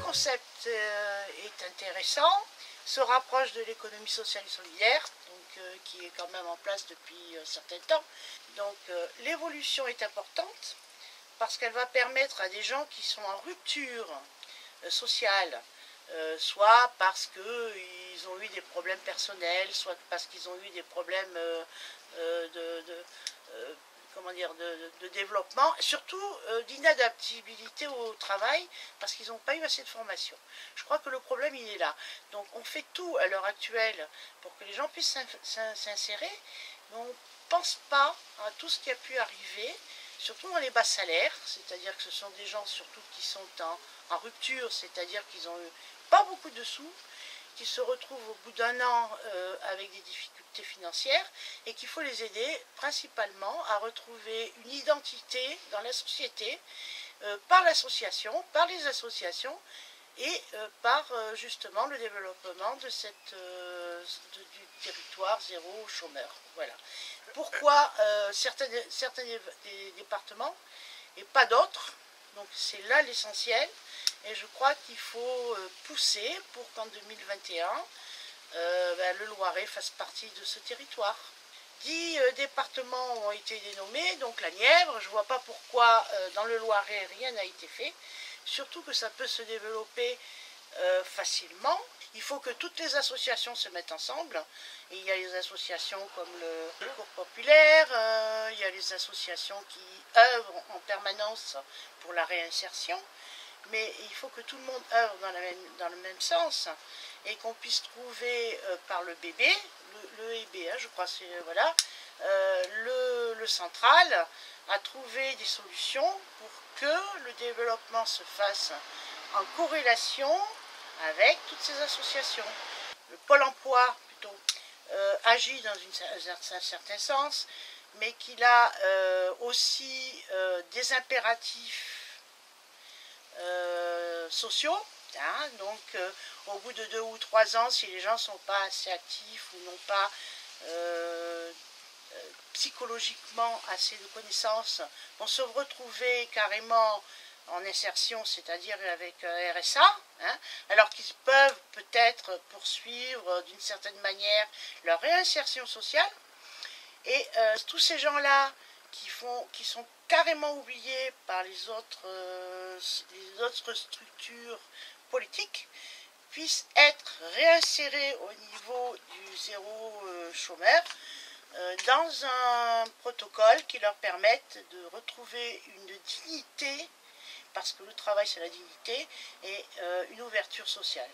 concept est intéressant, se rapproche de l'économie sociale et solidaire, qui est quand même en place depuis un certain temps. Donc l'évolution est importante parce qu'elle va permettre à des gens qui sont en rupture sociale, soit parce qu'ils ont eu des problèmes personnels, soit parce qu'ils ont eu des problèmes de développement, surtout d'inadaptabilité au travail, parce qu'ils n'ont pas eu assez de formation. Je crois que le problème, il est là. Donc on fait tout à l'heure actuelle pour que les gens puissent s'insérer, mais on ne pense pas à tout ce qui a pu arriver, surtout dans les bas salaires, c'est-à-dire que ce sont des gens surtout qui sont en rupture, c'est-à-dire qu'ils n'ont pas beaucoup de sous, qui se retrouvent au bout d'un an avec des difficultés financières et qu'il faut les aider principalement à retrouver une identité dans la société par l'association, par les associations et par justement le développement de du territoire zéro chômeur. Voilà. Pourquoi certains des départements et pas d'autres? Donc c'est là l'essentiel. Et je crois qu'il faut pousser pour qu'en 2021, le Loiret fasse partie de ce territoire. 10 départements ont été dénommés, donc la Nièvre. Je ne vois pas pourquoi dans le Loiret rien n'a été fait. Surtout que ça peut se développer facilement. Il faut que toutes les associations se mettent ensemble. Et il y a les associations comme le Secours Populaire, il y a les associations qui œuvrent en permanence pour la réinsertion. Mais il faut que tout le monde œuvre dans le même sens et qu'on puisse trouver par le bébé, le EIB, je crois, voilà, le central, à trouver des solutions pour que le développement se fasse en corrélation avec toutes ces associations. Le Pôle emploi, plutôt, agit dans un certain sens, mais qu'il a aussi des impératifs sociaux, hein, donc au bout de 2 ou 3 ans, si les gens ne sont pas assez actifs ou n'ont pas psychologiquement assez de connaissances, vont se retrouver carrément en insertion, c'est-à-dire avec RSA, hein, alors qu'ils peuvent peut-être poursuivre d'une certaine manière leur réinsertion sociale. Et tous ces gens-là qui sont carrément oubliés par les autres structures politiques, puissent être réinsérés au niveau du zéro chômeur dans un protocole qui leur permette de retrouver une dignité, parce que le travail c'est la dignité, et une ouverture sociale.